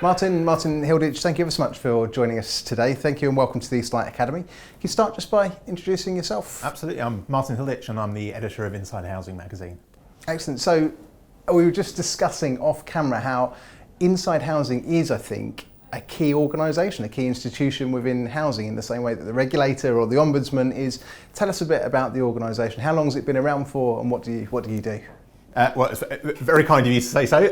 Martin Hilditch, thank you ever so much for joining us today. Thank you and welcome to the Eastlight Academy. Can you start just by introducing yourself? Absolutely, I'm Martin Hilditch and I'm the editor of Inside Housing magazine. Excellent. So we were just discussing off camera how Inside Housing is, I think, a key organisation, a key institution within housing in the same way that the regulator or the ombudsman is. Tell us a bit about the organisation. How long has it been around for and what do you do? Well, it's very kind of you to say so.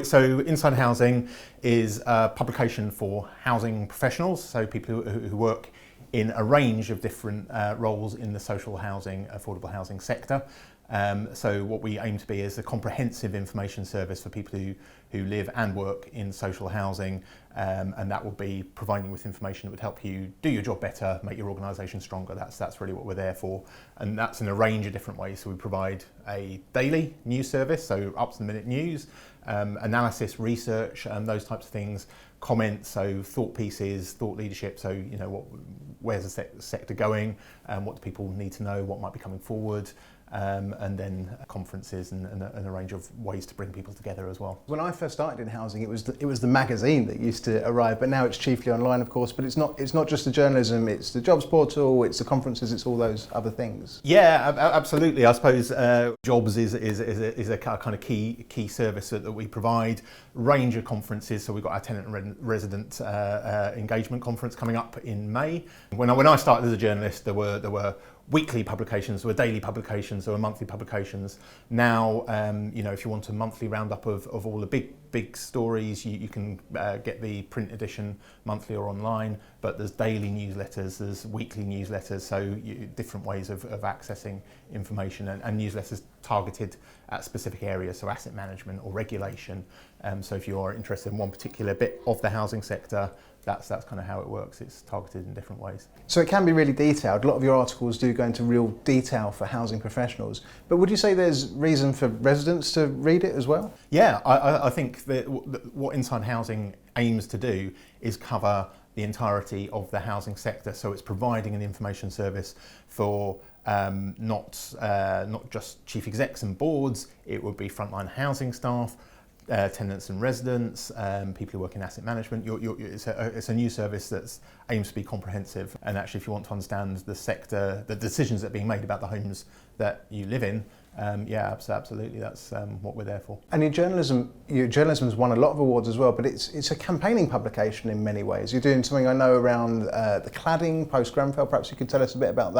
So Inside Housing is a publication for housing professionals, so people who work in a range of different roles in the social housing, affordable housing sector. So what we aim to be is a comprehensive information service for people who live and work in social housing, and that will be providing with information that would help you do your job better, make your organisation stronger. That's really what we're there for, and that's in a range of different ways. So we provide a daily news service, so up to the minute news, analysis, research, and those types of things, comments, so thought pieces, thought leadership. So where's the sector going, what do people need to know, what might be coming forward. And then conferences and a range of ways to bring people together as well. When I first started in housing, it was the magazine that used to arrive, but now it's chiefly online, of course. But it's not just the journalism; it's the jobs portal, it's the conferences, it's all those other things. Yeah, absolutely. I suppose jobs is a kind of key service that we provide. Range of conferences. So we've got our tenant and resident engagement conference coming up in May. When I started as a journalist, there were weekly publications, there were daily publications, there were monthly publications. Now, if you want a monthly roundup of all the big stories, you can get the print edition monthly or online, but there's daily newsletters, there's weekly newsletters, so different ways of accessing information and newsletters targeted at specific areas, so asset management or regulation. So if you are interested in one particular bit of the housing sector, that's kind of how it works. It's targeted in different ways. So it can be really detailed. A lot of your articles do go into real detail for housing professionals. But would you say there's reason for residents to read it as well? Yeah, I think that what Inside Housing aims to do is cover the entirety of the housing sector. So it's providing an information service for not just chief execs and boards. It would be frontline housing staff, tenants and residents, people who work in asset management. It's a new service that aims to be comprehensive. And actually, if you want to understand the sector, the decisions that are being made about the homes that you live in, absolutely, that's what we're there for. And your journalism's won a lot of awards as well, but it's a campaigning publication in many ways. You're doing something I know around the cladding post-Grenfell. Perhaps you could tell us a bit about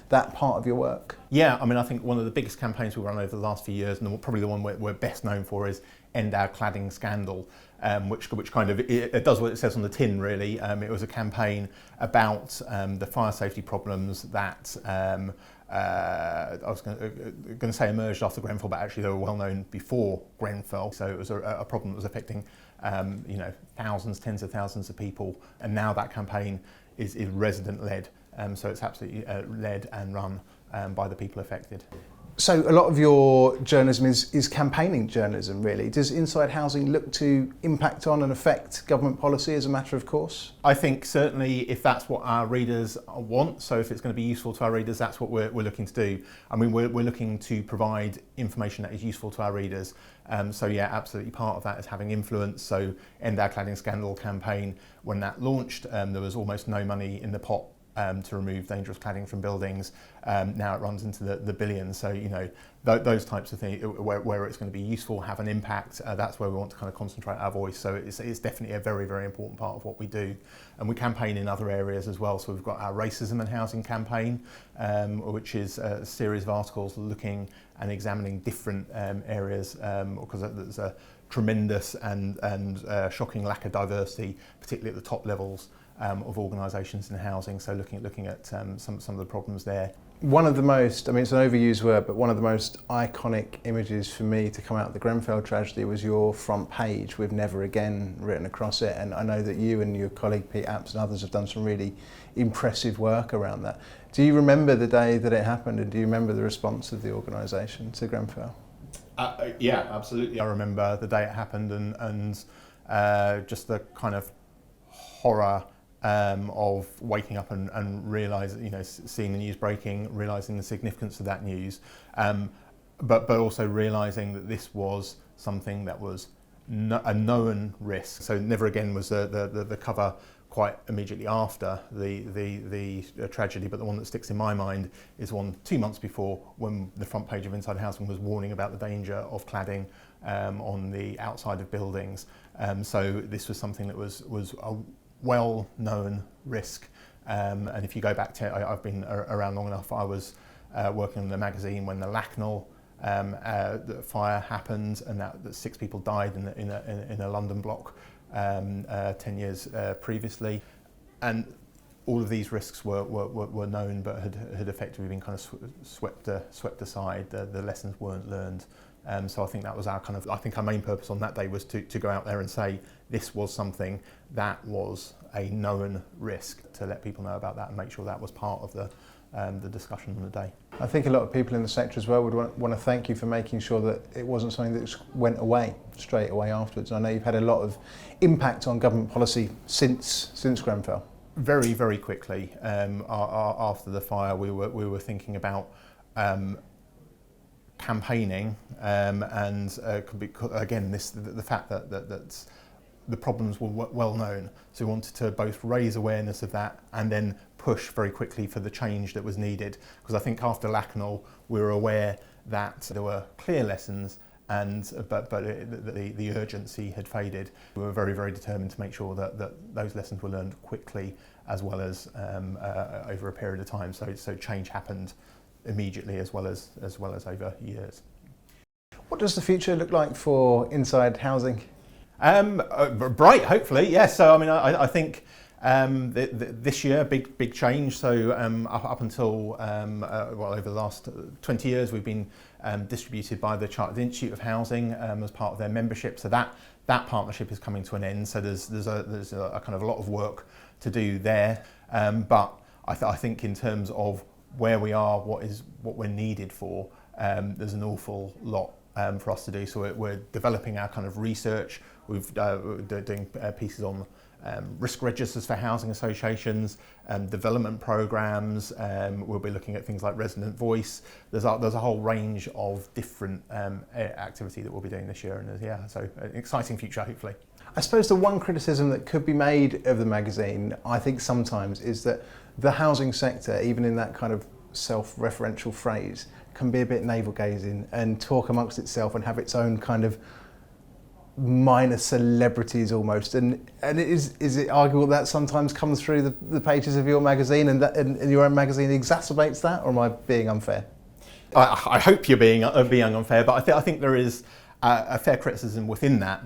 that part of your work. Yeah, I mean, I think one of the biggest campaigns we've run over the last few years, and probably the one we're best known for, is End Our Cladding Scandal, which kind of it does what it says on the tin, really. It was a campaign about the fire safety problems that I was going to say emerged after Grenfell, but actually they were well known before Grenfell. So it was a problem that was affecting thousands, tens of thousands of people, and now that campaign is resident led. So it's absolutely led and run by the people affected. So a lot of your journalism is campaigning journalism, really. Does Inside Housing look to impact on and affect government policy as a matter of course? I think certainly if that's what our readers want, so if it's going to be useful to our readers, that's what we're looking to do. I mean, we're looking to provide information that is useful to our readers. So yeah, absolutely part of that is having influence. So End Our Cladding Scandal campaign, when that launched, there was almost no money in the pot to remove dangerous cladding from buildings. Now it runs into the billions. So those types of things where it's going to be useful, have an impact. That's where we want to kind of concentrate our voice. So it's definitely a very, very important part of what we do. And we campaign in other areas as well. So we've got our racism and housing campaign, which is a series of articles looking and examining different areas, because there's a tremendous and shocking lack of diversity, particularly at the top levels of organisations in housing. So looking at some of the problems there. One of the most, I mean, it's an overused word, but one of the most iconic images for me to come out of the Grenfell tragedy was your front page with "Never Again" written across it. And I know that you and your colleague Pete Apps and others have done some really impressive work around that. Do you remember the day that it happened, and do you remember the response of the organisation to Grenfell? Yeah, absolutely. I remember the day it happened and just the kind of horror of waking up and realising, seeing the news breaking, realising the significance of that news, but also realising that this was something that was a known risk. So Never Again was the cover quite immediately after the tragedy, but the one that sticks in my mind is one 2 months before, when the front page of Inside Housing was warning about the danger of cladding on the outside of buildings. So this was something that was a well-known risk. And if you go back to, I've been around long enough, I was working on the magazine when the Lacknell the fire happened, and that 6 people died in a London block 10 years previously, and all of these risks were known, but had effectively been kind of swept aside. The lessons weren't learned. So I think that was our our main purpose on that day was to go out there and say this was something that was a known risk, to let people know about that and make sure that was part of the discussion on the day. I think a lot of people in the sector as well would want to thank you for making sure that it wasn't something that went away straight away afterwards. I know you've had a lot of impact on government policy since Grenfell. Very, very quickly after the fire, we were thinking about campaigning and again the fact that the problems were well known, so we wanted to both raise awareness of that and then push very quickly for the change that was needed, because I think after Lacknell we were aware that there were clear lessons but the urgency had faded. We were very, very determined to make sure that those lessons were learned quickly, as well as over a period of time, so change happened immediately as well as over years. What does the future look like for Inside Housing? Bright, hopefully, yes. So I mean, I think this year, big change. So up until over the last 20 years, we've been distributed by the Chartered Institute of Housing as part of their membership. So that partnership is coming to an end. So there's a kind of a lot of work to do there. But I think in terms of where we are, what we're needed for, there's an awful lot for us to do. So we're developing our kind of research. We're doing pieces on risk registers for housing associations, development programs. We'll be looking at things like resident voice. There's a whole range of different activity that we'll be doing this year, and so an exciting future, hopefully. I suppose the one criticism that could be made of the magazine, I think sometimes, is that the housing sector, even in that kind of self-referential phrase, can be a bit navel-gazing and talk amongst itself and have its own kind of minor celebrities almost. And is it arguable that sometimes comes through the pages of your magazine, and your own magazine exacerbates that, or am I being unfair? I hope you're being unfair, but I think there is a fair criticism within that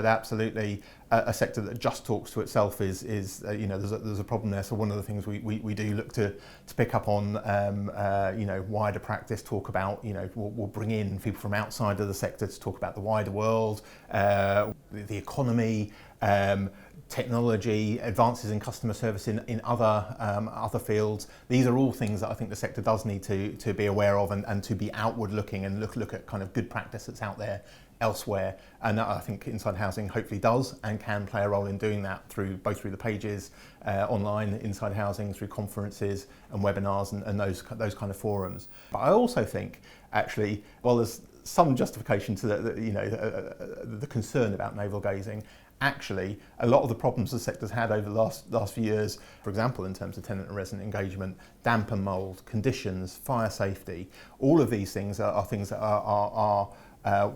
absolutely a sector that just talks to itself is there's a problem there. So one of the things we do look to pick up on wider practice, talk about, we'll bring in people from outside of the sector to talk about the wider world, the economy, technology, advances in customer service in other fields. These are all things that I think the sector does need to be aware of and to be outward looking and look at kind of good practice that's out there elsewhere. And I think Inside Housing hopefully does and can play a role in doing that both through the pages online, Inside Housing, through conferences and webinars and those kind of forums. But I also think, actually, while there's some justification to the concern about navel gazing, actually, a lot of the problems the sector's had over the last few years, for example, in terms of tenant and resident engagement, damp and mould, conditions, fire safety, all of these things are things that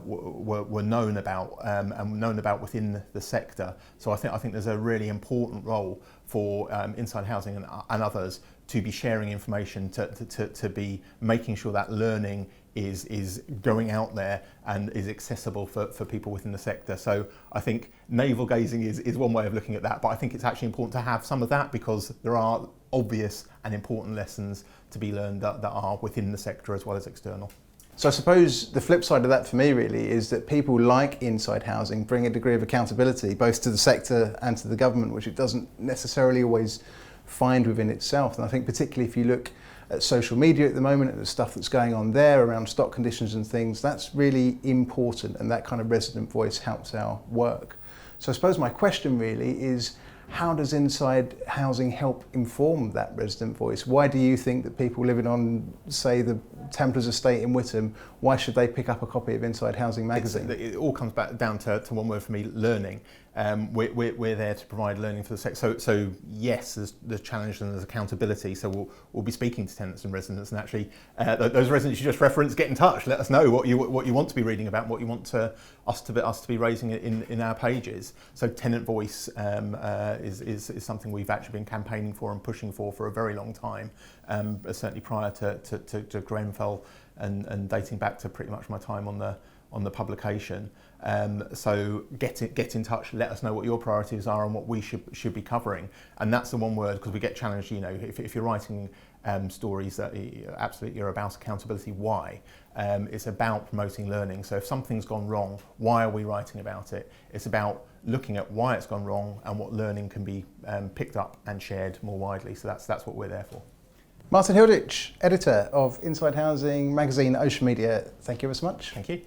were known about and known about within the sector. So I think there's a really important role for Inside Housing and others to be sharing information, to be making sure that learning is going out there and is accessible for people within the sector. So I think navel gazing is one way of looking at that, but I think it's actually important to have some of that, because there are obvious and important lessons to be learned that are within the sector as well as external. So I suppose the flip side of that for me really is that people like Inside Housing bring a degree of accountability both to the sector and to the government, which it doesn't necessarily always find within itself. And I think particularly if you look at social media at the moment and the stuff that's going on there around stock conditions and things, that's really important, and that kind of resident voice helps our work. So I suppose my question really is, How does Inside Housing help inform that resident voice? Why do you think that people living on, say, the Templars estate in Whittam, why should they pick up a copy of Inside Housing magazine? It all comes back down to one word for me: learning. We're there to provide learning for the sector. So yes, there's challenge and there's accountability. So we'll be speaking to tenants and residents, and actually those residents you just referenced, get in touch. Let us know what you want to be reading about, what you want us to be raising in our pages. So tenant voice is something we've actually been campaigning for and pushing for a very long time. Certainly prior to Grenfell and dating back to pretty much my time on the publication. So get in touch, let us know what your priorities are and what we should be covering. And that's the one word, because we get challenged, if you're writing stories that absolutely are about accountability, why? It's about promoting learning. So if something's gone wrong, why are we writing about it? It's about looking at why it's gone wrong and what learning can be picked up and shared more widely. So that's what we're there for. Martin Hilditch, editor of Inside Housing magazine, Ocean Media, thank you very much. Thank you.